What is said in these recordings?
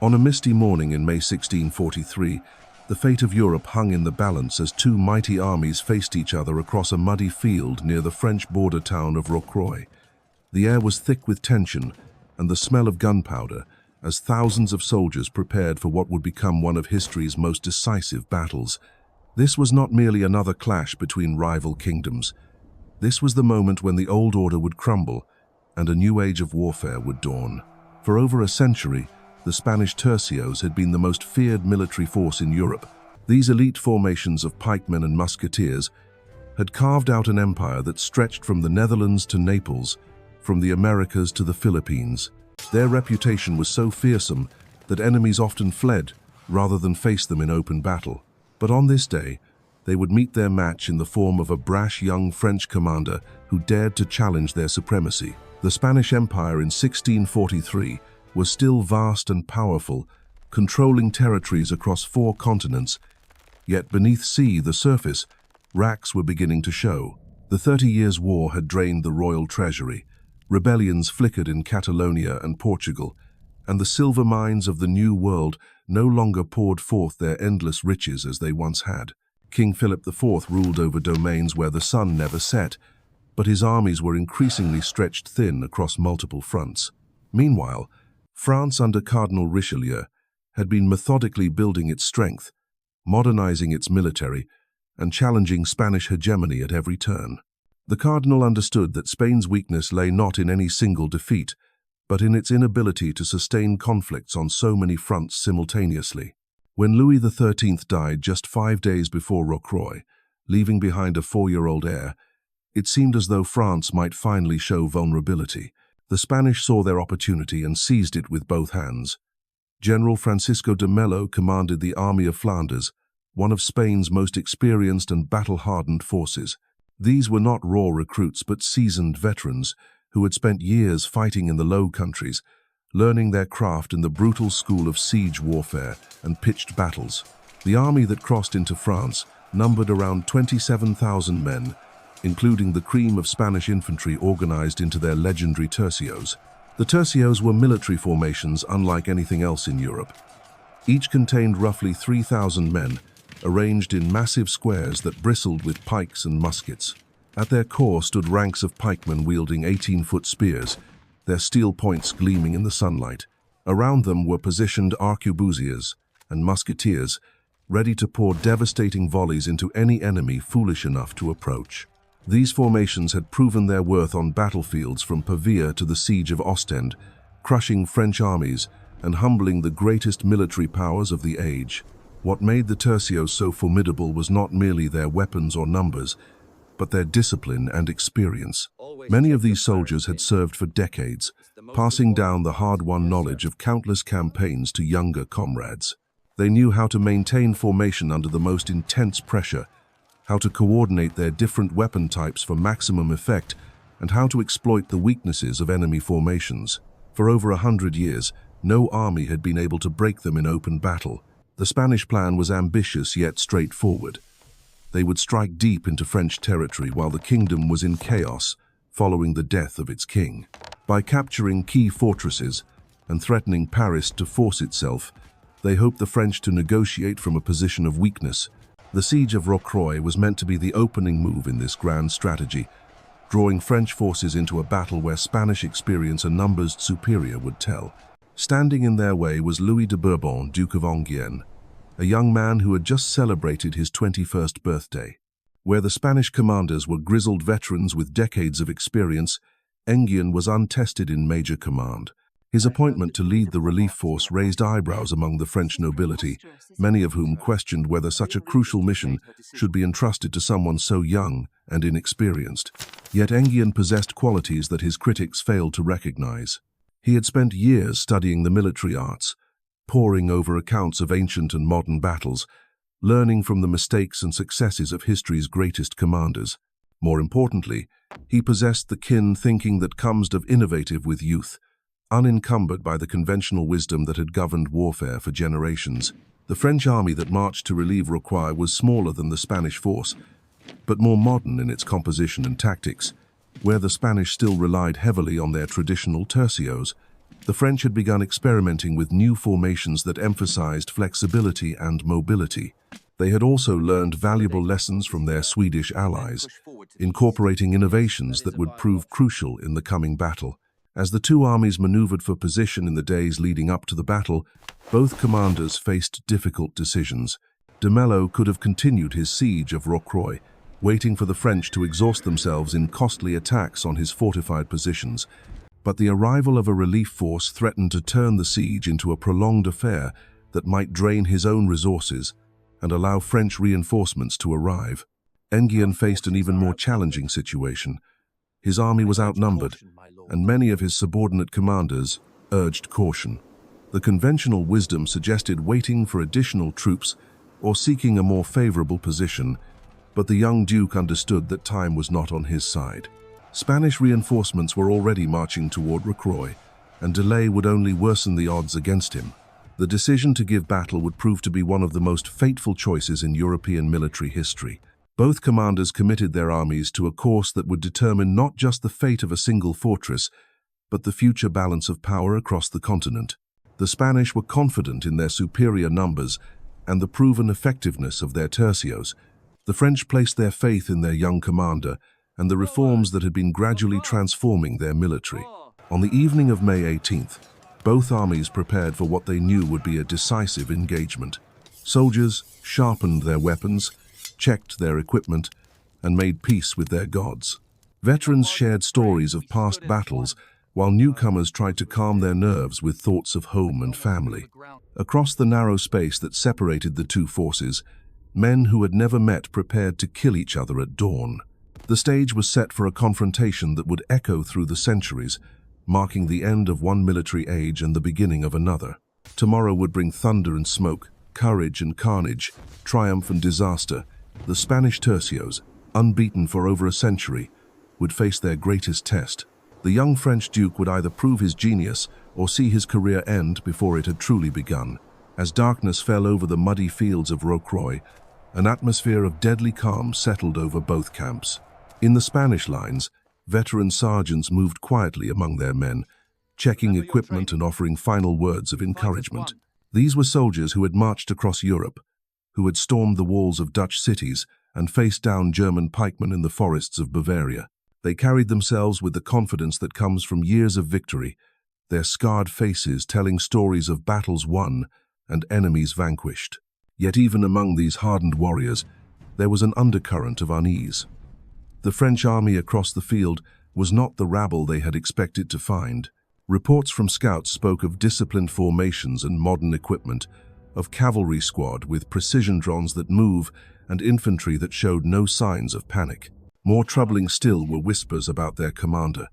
On a misty morning in May 1643, the fate of Europe hung in the balance as two mighty armies faced each other across a muddy field near the French border town of Rocroi. The air was thick with tension and the smell of gunpowder as thousands of soldiers prepared for what would become one of history's most decisive battles. This was not merely another clash between rival kingdoms. This was the moment when the old order would crumble and a new age of warfare would dawn. For over a century, the Spanish tercios had been the most feared military force in Europe. These elite formations of pikemen and musketeers had carved out an empire that stretched from the Netherlands to Naples, from the Americas to the Philippines. Their reputation was so fearsome that enemies often fled rather than face them in open battle. But on this day, they would meet their match in the form of a brash young French commander who dared to challenge their supremacy. The Spanish Empire in 1643 was still vast and powerful, controlling territories across 4 continents. Yet beneath the surface, racks were beginning to show. The 30 Years' War had drained the royal treasury. Rebellions flickered in Catalonia and Portugal, and the silver mines of the New World no longer poured forth their endless riches as they once had. King Philip IV ruled over domains where the sun never set, but his armies were increasingly stretched thin across multiple fronts. Meanwhile, France under Cardinal Richelieu had been methodically building its strength, modernizing its military, and challenging Spanish hegemony at every turn. The Cardinal understood that Spain's weakness lay not in any single defeat, but in its inability to sustain conflicts on so many fronts simultaneously. When Louis XIII died just 5 days before Rocroi, leaving behind a 4-year-old heir, it seemed as though France might finally show vulnerability. The Spanish saw their opportunity and seized it with both hands. General Francisco de Melo commanded the Army of Flanders, one of Spain's most experienced and battle-hardened forces. These were not raw recruits but seasoned veterans who had spent years fighting in the Low Countries, learning their craft in the brutal school of siege warfare and pitched battles. The army that crossed into France numbered around 27,000 men, including the cream of Spanish infantry organized into their legendary tercios. The tercios were military formations unlike anything else in Europe. Each contained roughly 3,000 men, arranged in massive squares that bristled with pikes and muskets. At their core stood ranks of pikemen wielding 18-foot spears, their steel points gleaming in the sunlight. Around them were positioned arquebusiers and musketeers, ready to pour devastating volleys into any enemy foolish enough to approach. These formations had proven their worth on battlefields from Pavia to the siege of Ostend, crushing French armies and humbling the greatest military powers of the age. What made the tercios so formidable was not merely their weapons or numbers, but their discipline and experience. Many of these soldiers had served for decades, passing down the hard-won knowledge of countless campaigns to younger comrades. They knew how to maintain formation under the most intense pressure, how to coordinate their different weapon types for maximum effect, and how to exploit the weaknesses of enemy formations. For over 100 years, no army had been able to break them in open battle. The Spanish plan was ambitious yet straightforward. They would strike deep into French territory while the kingdom was in chaos, following the death of its king. By capturing key fortresses and threatening Paris to force itself, they hoped the French to negotiate from a position of weakness. The siege of Rocroi was meant to be the opening move in this grand strategy, drawing French forces into a battle where Spanish experience and numbers superior would tell. Standing in their way was Louis de Bourbon, Duke of Enghien, a young man who had just celebrated his 21st birthday. Where the Spanish commanders were grizzled veterans with decades of experience, Enghien was untested in major command. His appointment to lead the relief force raised eyebrows among the French nobility, many of whom questioned whether such a crucial mission should be entrusted to someone so young and inexperienced. Yet Enghien possessed qualities that his critics failed to recognize. He had spent years studying the military arts, poring over accounts of ancient and modern battles, learning from the mistakes and successes of history's greatest commanders. More importantly, he possessed the keen thinking that comes of innovative with youth, unencumbered by the conventional wisdom that had governed warfare for generations. The French army that marched to relieve Rocroi was smaller than the Spanish force, but more modern in its composition and tactics. Where the Spanish still relied heavily on their traditional tercios, The French had begun experimenting with new formations that emphasized flexibility and mobility. They had also learned valuable lessons from their Swedish allies, incorporating innovations that would prove crucial in the coming battle. As the two armies maneuvered for position in the days leading up to the battle, both commanders faced difficult decisions. Melo could have continued his siege of Rocroi, waiting for the French to exhaust themselves in costly attacks on his fortified positions. But the arrival of a relief force threatened to turn the siege into a prolonged affair that might drain his own resources and allow French reinforcements to arrive. Enghien faced an even more challenging situation. His army was outnumbered, and many of his subordinate commanders urged caution. The conventional wisdom suggested waiting for additional troops or seeking a more favorable position, but the young Duke understood that time was not on his side. Spanish reinforcements were already marching toward Rocroi, and delay would only worsen the odds against him. The decision to give battle would prove to be one of the most fateful choices in European military history. Both commanders committed their armies to a course that would determine not just the fate of a single fortress, but the future balance of power across the continent. The Spanish were confident in their superior numbers and the proven effectiveness of their tercios. The French placed their faith in their young commander and the reforms that had been gradually transforming their military. On the evening of May 18th, both armies prepared for what they knew would be a decisive engagement. Soldiers sharpened their weapons, checked their equipment, and made peace with their gods. Veterans shared stories of past battles, while newcomers tried to calm their nerves with thoughts of home and family. Across the narrow space that separated the two forces, men who had never met prepared to kill each other at dawn. The stage was set for a confrontation that would echo through the centuries, marking the end of one military age and the beginning of another. Tomorrow would bring thunder and smoke, courage and carnage, triumph and disaster. The Spanish tercios, unbeaten for over a century, would face their greatest test. The young French Duke would either prove his genius or see his career end before it had truly begun. As darkness fell over the muddy fields of Rocroi, an atmosphere of deadly calm settled over both camps. In the Spanish lines, veteran sergeants moved quietly among their men, checking equipment and offering final words of encouragement. These were soldiers who had marched across Europe, who had stormed the walls of Dutch cities and faced down German pikemen in the forests of Bavaria. They carried themselves with the confidence that comes from years of victory, their scarred faces telling stories of battles won and enemies vanquished. Yet even among these hardened warriors, there was an undercurrent of unease. The French army across the field was not the rabble they had expected to find. Reports from scouts spoke of disciplined formations and modern equipment, of cavalry squad with precision drones that move and infantry that showed no signs of panic. More troubling still were whispers about their commander,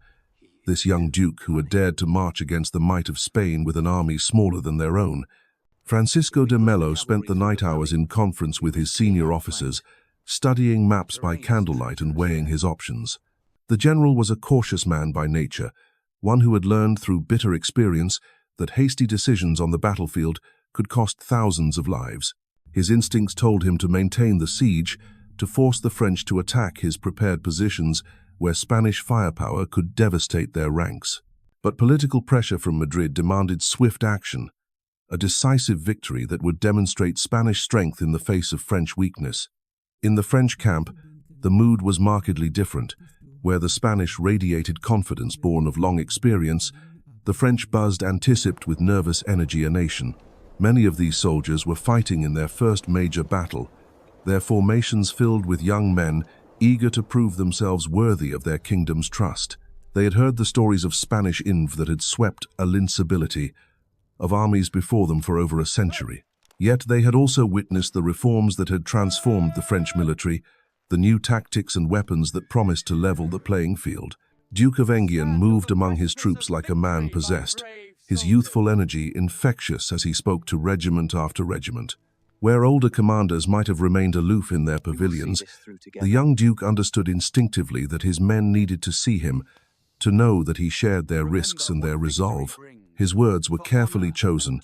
this young duke who had dared to march against the might of Spain with an army smaller than their own. Francisco de Melo spent the night hours in conference with his senior officers, studying maps by candlelight and weighing his options. The general was a cautious man by nature, one who had learned through bitter experience that hasty decisions on the battlefield could cost thousands of lives. His instincts told him to maintain the siege, to force the French to attack his prepared positions where Spanish firepower could devastate their ranks. But political pressure from Madrid demanded swift action, a decisive victory that would demonstrate Spanish strength in the face of French weakness. In the French camp, the mood was markedly different. Where the Spanish radiated confidence born of long experience, the French buzzed anticipate with nervous energy. Many of these soldiers were fighting in their first major battle, their formations filled with young men eager to prove themselves worthy of their kingdom's trust. They had heard the stories of Spanish inv that had swept invincibility, of armies before them for over a century. Yet they had also witnessed the reforms that had transformed the French military, the new tactics and weapons that promised to level the playing field. Duke of Enghien moved among his troops like a man possessed, his youthful energy infectious as he spoke to regiment after regiment. Where older commanders might have remained aloof in their pavilions, the young Duke understood instinctively that his men needed to see him, to know that he shared their risks and their resolve. His words were carefully chosen,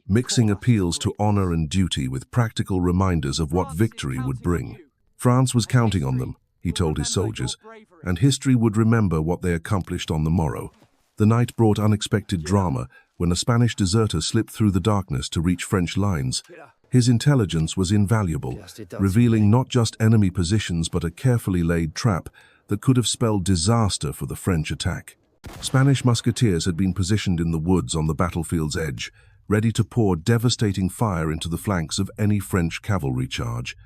mixing appeals to honor and duty with practical reminders of what victory would bring. France was counting on them, he told his soldiers, and history would remember what they accomplished on the morrow. The night brought unexpected drama when a Spanish deserter slipped through the darkness to reach French lines. His intelligence was invaluable, revealing not just enemy positions but a carefully laid trap that could have spelled disaster for the French attack. Spanish musketeers had been positioned in the woods on the battlefield's edge, ready to pour devastating fire into the flanks of any French cavalry charge.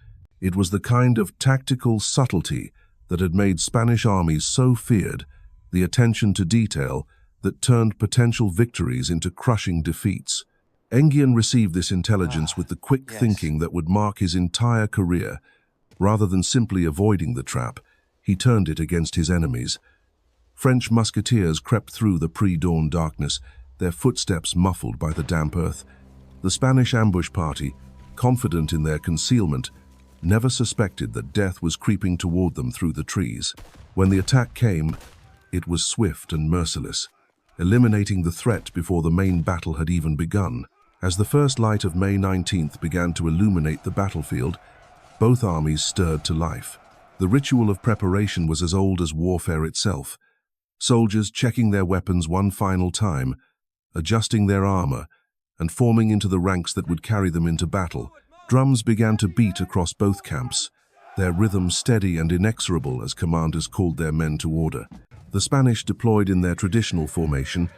It was the kind of tactical subtlety that had made Spanish armies so feared, the attention to detail that turned potential victories into crushing defeats. Enghien received this intelligence with the quick thinking that would mark his entire career. Rather than simply avoiding the trap, he turned it against his enemies. French musketeers crept through the pre-dawn darkness, their footsteps muffled by the damp earth. The Spanish ambush party, confident in their concealment, never suspected that death was creeping toward them through the trees. When the attack came, it was swift and merciless, eliminating the threat before the main battle had even begun. As the first light of May 19th began to illuminate the battlefield, both armies stirred to life. The ritual of preparation was as old as warfare itself. Soldiers checking their weapons one final time, adjusting their armor, and forming into the ranks that would carry them into battle. Drums began to beat across both camps, their rhythm steady and inexorable as commanders called their men to order. The Spanish deployed in their traditional formation,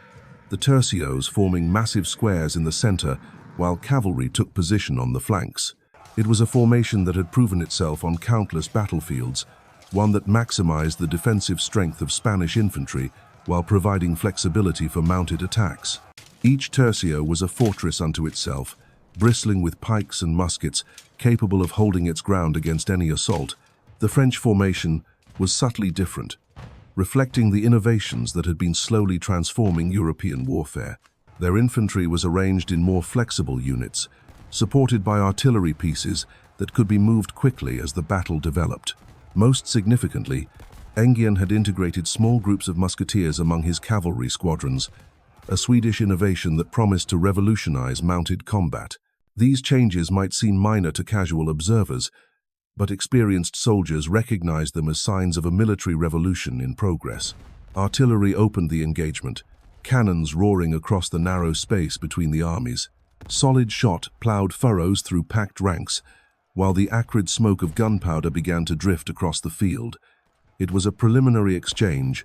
the tercios forming massive squares in the center, while cavalry took position on the flanks. It was a formation that had proven itself on countless battlefields, one that maximized the defensive strength of Spanish infantry while providing flexibility for mounted attacks. Each tercio was a fortress unto itself, bristling with pikes and muskets, capable of holding its ground against any assault. The French formation was subtly different, reflecting the innovations that had been slowly transforming European warfare. Their infantry was arranged in more flexible units, supported by artillery pieces that could be moved quickly as the battle developed. Most significantly, Enghien had integrated small groups of musketeers among his cavalry squadrons, a Swedish innovation that promised to revolutionize mounted combat. These changes might seem minor to casual observers, but experienced soldiers recognized them as signs of a military revolution in progress. Artillery opened the engagement, cannons roaring across the narrow space between the armies. Solid shot plowed furrows through packed ranks, while the acrid smoke of gunpowder began to drift across the field. It was a preliminary exchange,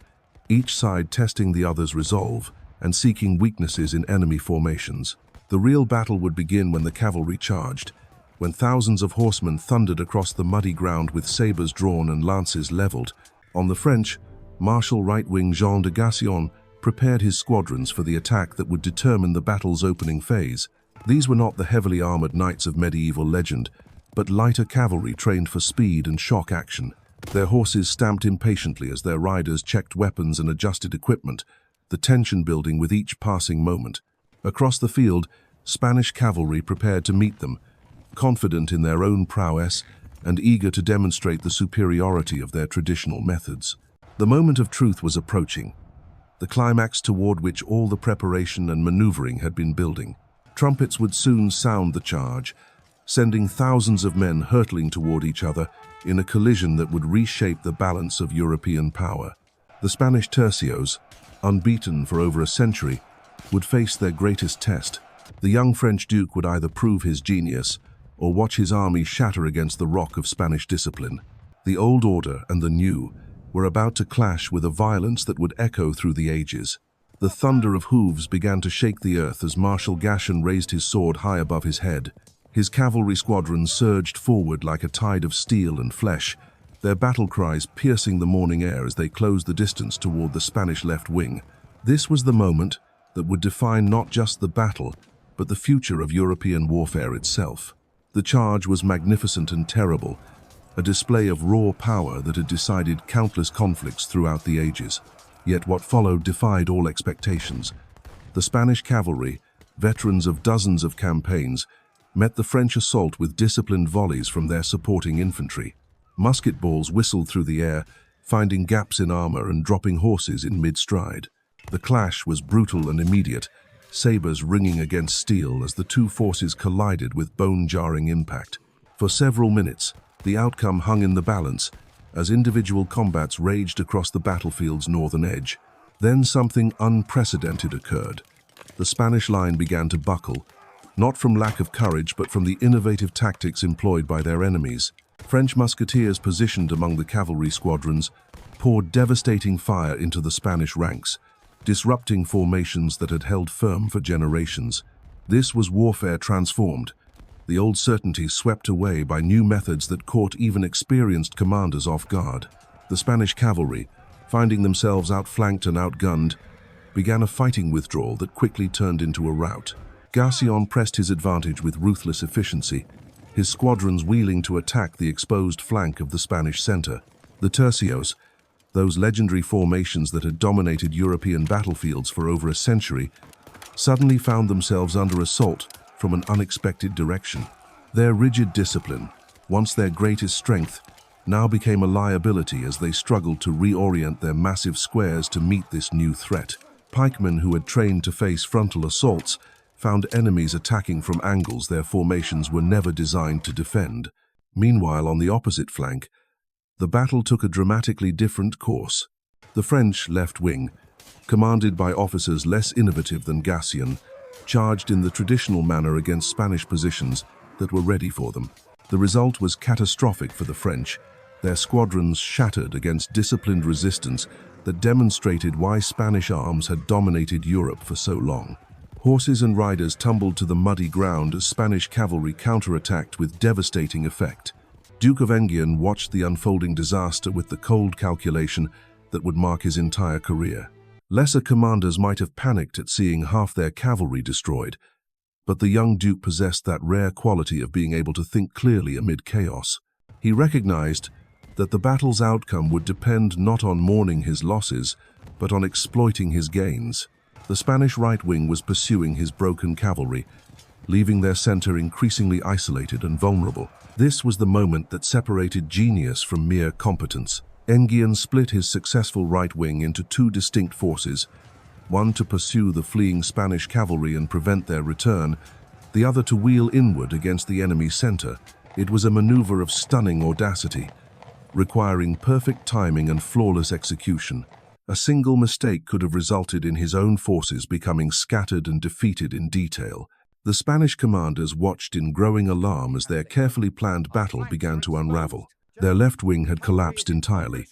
each side testing the other's resolve and seeking weaknesses in enemy formations. The real battle would begin when the cavalry charged, when thousands of horsemen thundered across the muddy ground with sabers drawn and lances leveled. On the French, Marshal right-wing Jean de Gassion prepared his squadrons for the attack that would determine the battle's opening phase. These were not the heavily armored knights of medieval legend, but lighter cavalry trained for speed and shock action. Their horses stamped impatiently as their riders checked weapons and adjusted equipment, the tension building with each passing moment. Across the field, Spanish cavalry prepared to meet them, confident in their own prowess and eager to demonstrate the superiority of their traditional methods. The moment of truth was approaching, the climax toward which all the preparation and maneuvering had been building. Trumpets would soon sound the charge, sending thousands of men hurtling toward each other in a collision that would reshape the balance of European power. The Spanish tercios, unbeaten for over a century, would face their greatest test. The young French Duke would either prove his genius or watch his army shatter against the rock of Spanish discipline. The Old Order and the New were about to clash with a violence that would echo through the ages. The thunder of hooves began to shake the earth as Marshal Gassion raised his sword high above his head. His cavalry squadron surged forward like a tide of steel and flesh, their battle cries piercing the morning air as they closed the distance toward the Spanish left wing. This was the moment that would define not just the battle, but the future of European warfare itself. The charge was magnificent and terrible, a display of raw power that had decided countless conflicts throughout the ages. Yet what followed defied all expectations. The Spanish cavalry, veterans of dozens of campaigns, met the French assault with disciplined volleys from their supporting infantry. Musket balls whistled through the air, finding gaps in armor and dropping horses in mid-stride. The clash was brutal and immediate, sabers ringing against steel as the two forces collided with bone-jarring impact. For several minutes, the outcome hung in the balance as individual combats raged across the battlefield's northern edge. Then something unprecedented occurred. The Spanish line began to buckle, not from lack of courage but from the innovative tactics employed by their enemies. French musketeers positioned among the cavalry squadrons poured devastating fire into the Spanish ranks, disrupting formations that had held firm for generations. This was warfare transformed, the old certainty swept away by new methods that caught even experienced commanders off guard. The Spanish cavalry, finding themselves outflanked and outgunned, began a fighting withdrawal that quickly turned into a rout. Gassion pressed his advantage with ruthless efficiency, his squadrons wheeling to attack the exposed flank of the Spanish center. The tercios, those legendary formations that had dominated European battlefields for over a century, suddenly found themselves under assault from an unexpected direction. Their rigid discipline, once their greatest strength, now became a liability as they struggled to reorient their massive squares to meet this new threat. Pikemen who had trained to face frontal assaults found enemies attacking from angles their formations were never designed to defend. Meanwhile, on the opposite flank, the battle took a dramatically different course. The French left wing, commanded by officers less innovative than Gassion, charged in the traditional manner against Spanish positions that were ready for them. The result was catastrophic for the French, their squadrons shattered against disciplined resistance that demonstrated why Spanish arms had dominated Europe for so long. Horses and riders tumbled to the muddy ground as Spanish cavalry counterattacked with devastating effect. Duke of Enghien watched the unfolding disaster with the cold calculation that would mark his entire career. Lesser commanders might have panicked at seeing half their cavalry destroyed, but the young Duke possessed that rare quality of being able to think clearly amid chaos. He recognized that the battle's outcome would depend not on mourning his losses, but on exploiting his gains. The Spanish right wing was pursuing his broken cavalry, leaving their center increasingly isolated and vulnerable. This was the moment that separated genius from mere competence. Enghien split his successful right wing into two distinct forces, one to pursue the fleeing Spanish cavalry and prevent their return, the other to wheel inward against the enemy's center. It was a maneuver of stunning audacity, requiring perfect timing and flawless execution. A single mistake could have resulted in his own forces becoming scattered and defeated in detail. The Spanish commanders watched in growing alarm as their carefully planned battle began to unravel. Their left wing had collapsed entirely.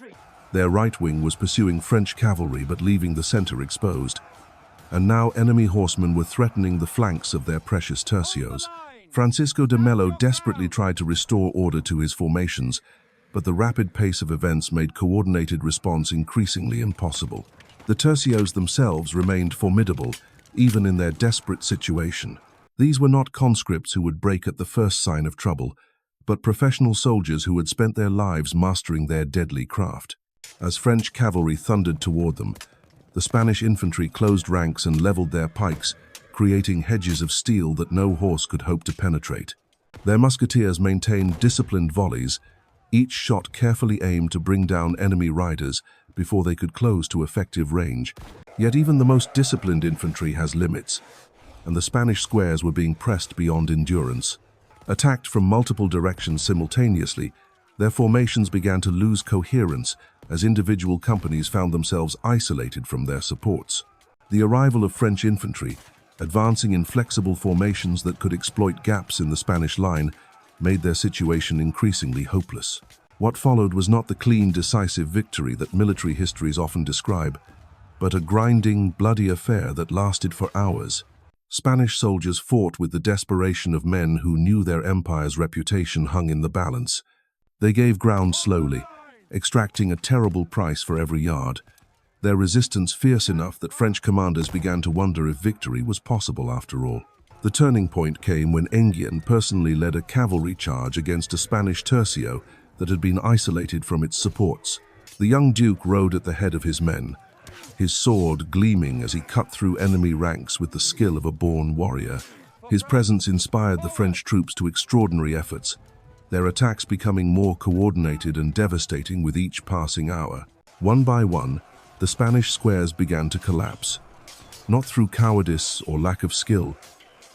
Their right wing was pursuing French cavalry but leaving the center exposed. And now enemy horsemen were threatening the flanks of their precious tercios. Francisco de Melo desperately tried to restore order to his formations, but the rapid pace of events made coordinated response increasingly impossible. The tercios themselves remained formidable, even in their desperate situation. These were not conscripts who would break at the first sign of trouble, but professional soldiers who had spent their lives mastering their deadly craft. As French cavalry thundered toward them, the Spanish infantry closed ranks and leveled their pikes, creating hedges of steel that no horse could hope to penetrate. Their musketeers maintained disciplined volleys, each shot carefully aimed to bring down enemy riders before they could close to effective range. Yet even the most disciplined infantry has limits, and the Spanish squares were being pressed beyond endurance. Attacked from multiple directions simultaneously, their formations began to lose coherence as individual companies found themselves isolated from their supports. The arrival of French infantry, advancing in flexible formations that could exploit gaps in the Spanish line, made their situation increasingly hopeless. What followed was not the clean, decisive victory that military histories often describe, but a grinding, bloody affair that lasted for hours. Spanish soldiers fought with the desperation of men who knew their empire's reputation hung in the balance. They gave ground slowly, extracting a terrible price for every yard, their resistance fierce enough that French commanders began to wonder if victory was possible after all. The turning point came when Enghien personally led a cavalry charge against a Spanish tercio that had been isolated from its supports. The young Duke rode at the head of his men, his sword gleaming as he cut through enemy ranks with the skill of a born warrior. His presence inspired the French troops to extraordinary efforts, their attacks becoming more coordinated and devastating with each passing hour. One by one, the Spanish squares began to collapse, not through cowardice or lack of skill,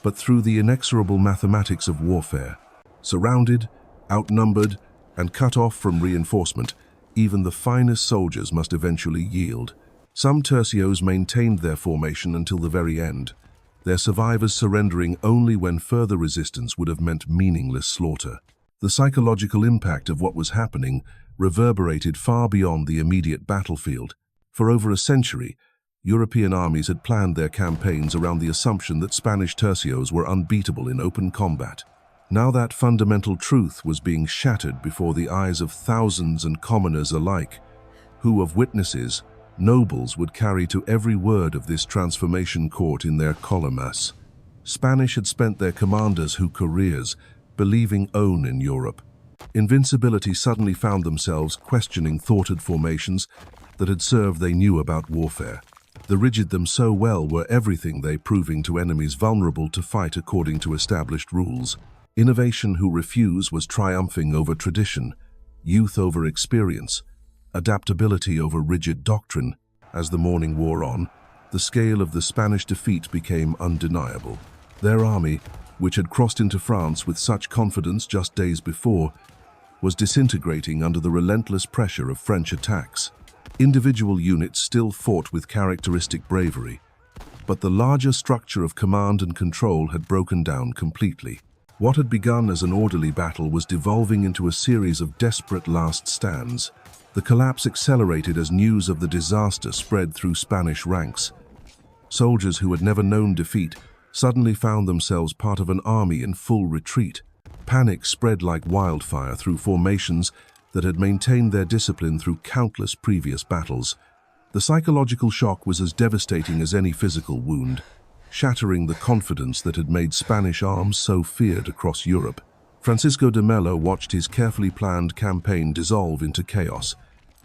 but through the inexorable mathematics of warfare. Surrounded, outnumbered, and cut off from reinforcement, even the finest soldiers must eventually yield. Some tercios maintained their formation until the very end, their survivors surrendering only when further resistance would have meant meaningless slaughter. The psychological impact of what was happening reverberated far beyond the immediate battlefield. For over a century, European armies had planned their campaigns around the assumption that Spanish tercios were unbeatable in open combat. Now that fundamental truth was being shattered before the eyes of thousands and commoners alike, who of witnesses, nobles would carry to every word of this transformation court in their colomas. Spanish had spent their commanders who careers, believing own in Europe. Invincibility suddenly found themselves questioning thwarted formations that had served they knew about warfare. The rigid them so well were everything they proving to enemies vulnerable to fight according to established rules. Innovation who refuse was triumphing over tradition, youth over experience, adaptability over rigid doctrine. As the morning wore on, the scale of the Spanish defeat became undeniable. Their army, which had crossed into France with such confidence just days before, was disintegrating under the relentless pressure of French attacks. Individual units still fought with characteristic bravery, but the larger structure of command and control had broken down completely. What had begun as an orderly battle was devolving into a series of desperate last stands. The collapse accelerated as news of the disaster spread through Spanish ranks. Soldiers who had never known defeat suddenly found themselves part of an army in full retreat. Panic spread like wildfire through formations that had maintained their discipline through countless previous battles. The psychological shock was as devastating as any physical wound, shattering the confidence that had made Spanish arms so feared across Europe. Francisco de Melo watched his carefully planned campaign dissolve into chaos,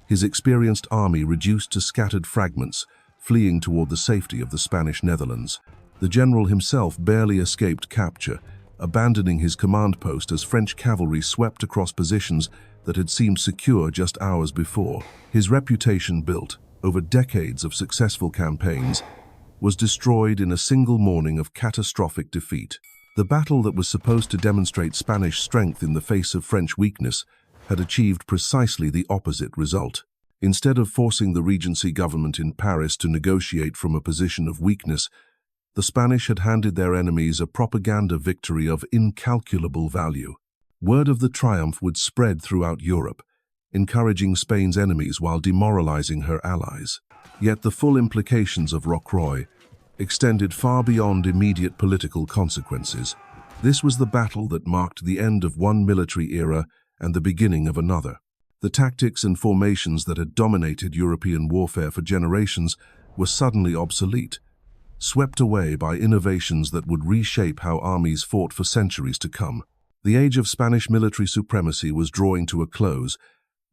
his experienced army reduced to scattered fragments, fleeing toward the safety of the Spanish Netherlands. The general himself barely escaped capture, abandoning his command post as French cavalry swept across positions that had seemed secure just hours before. His reputation, built over decades of successful campaigns, was destroyed in a single morning of catastrophic defeat. The battle that was supposed to demonstrate Spanish strength in the face of French weakness had achieved precisely the opposite result. Instead of forcing the Regency government in Paris to negotiate from a position of weakness, the Spanish had handed their enemies a propaganda victory of incalculable value. Word of the triumph would spread throughout Europe, encouraging Spain's enemies while demoralizing her allies. Yet the full implications of Rocroi extended far beyond immediate political consequences. This was the battle that marked the end of one military era and the beginning of another. The tactics and formations that had dominated European warfare for generations were suddenly obsolete, swept away by innovations that would reshape how armies fought for centuries to come. The age of Spanish military supremacy was drawing to a close,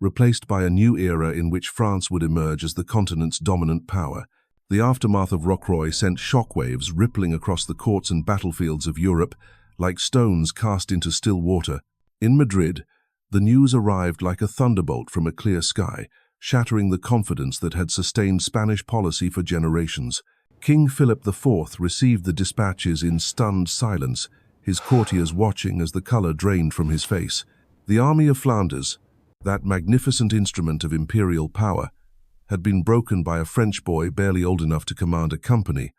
replaced by a new era in which France would emerge as the continent's dominant power. The aftermath of Rocroi sent shockwaves rippling across the courts and battlefields of Europe, like stones cast into still water. In Madrid, the news arrived like a thunderbolt from a clear sky, shattering the confidence that had sustained Spanish policy for generations. King Philip IV received the dispatches in stunned silence, his courtiers watching as the color drained from his face. The Army of Flanders, that magnificent instrument of imperial power, had been broken by a French boy barely old enough to command a company,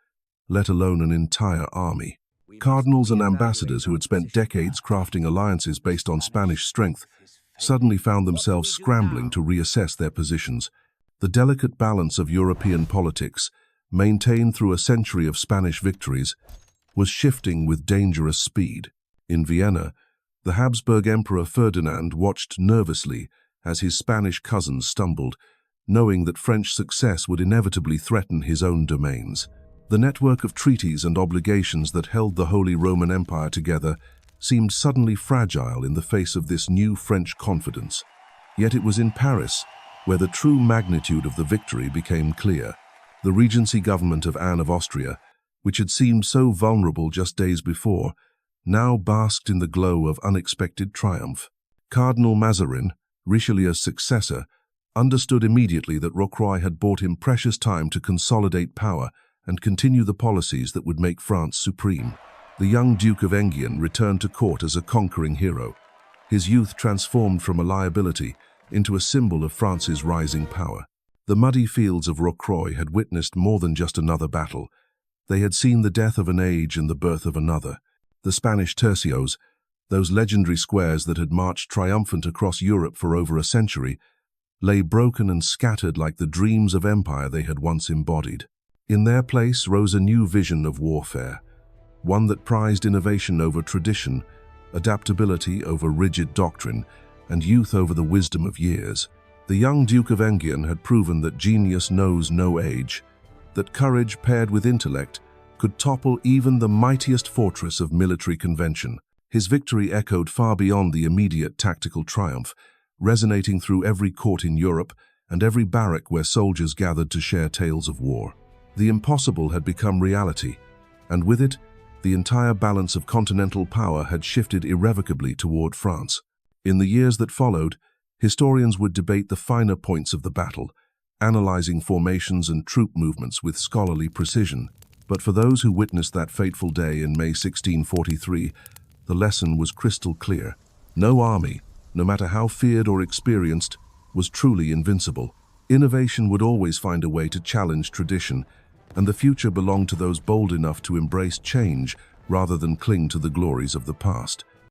let alone an entire army. Cardinals and ambassadors who had spent decades crafting alliances based on Spanish strength suddenly found themselves scrambling to reassess their positions. The delicate balance of European politics, maintained through a century of Spanish victories, was shifting with dangerous speed. In Vienna, the Habsburg Emperor Ferdinand watched nervously as his Spanish cousins stumbled, knowing that French success would inevitably threaten his own domains. The network of treaties and obligations that held the Holy Roman Empire together seemed suddenly fragile in the face of this new French confidence. Yet it was in Paris where the true magnitude of the victory became clear. The Regency government of Anne of Austria, which had seemed so vulnerable just days before, now basked in the glow of unexpected triumph. Cardinal Mazarin, Richelieu's successor, understood immediately that Rocroi had bought him precious time to consolidate power and continue the policies that would make France supreme. The young Duke of Enghien returned to court as a conquering hero, his youth transformed from a liability into a symbol of France's rising power. The muddy fields of Rocroi had witnessed more than just another battle. They had seen the death of an age and the birth of another. The Spanish tercios, those legendary squares that had marched triumphant across Europe for over a century, lay broken and scattered like the dreams of empire they had once embodied. In their place rose a new vision of warfare, one that prized innovation over tradition, adaptability over rigid doctrine, and youth over the wisdom of years. The young Duke of Enghien had proven that genius knows no age, that courage paired with intellect could topple even the mightiest fortress of military convention. His victory echoed far beyond the immediate tactical triumph, resonating through every court in Europe and every barrack where soldiers gathered to share tales of war. The impossible had become reality, and with it, the entire balance of continental power had shifted irrevocably toward France. In the years that followed, historians would debate the finer points of the battle, analyzing formations and troop movements with scholarly precision. But for those who witnessed that fateful day in May 1643, the lesson was crystal clear. No army, no matter how feared or experienced, was truly invincible. Innovation would always find a way to challenge tradition, and the future belonged to those bold enough to embrace change rather than cling to the glories of the past.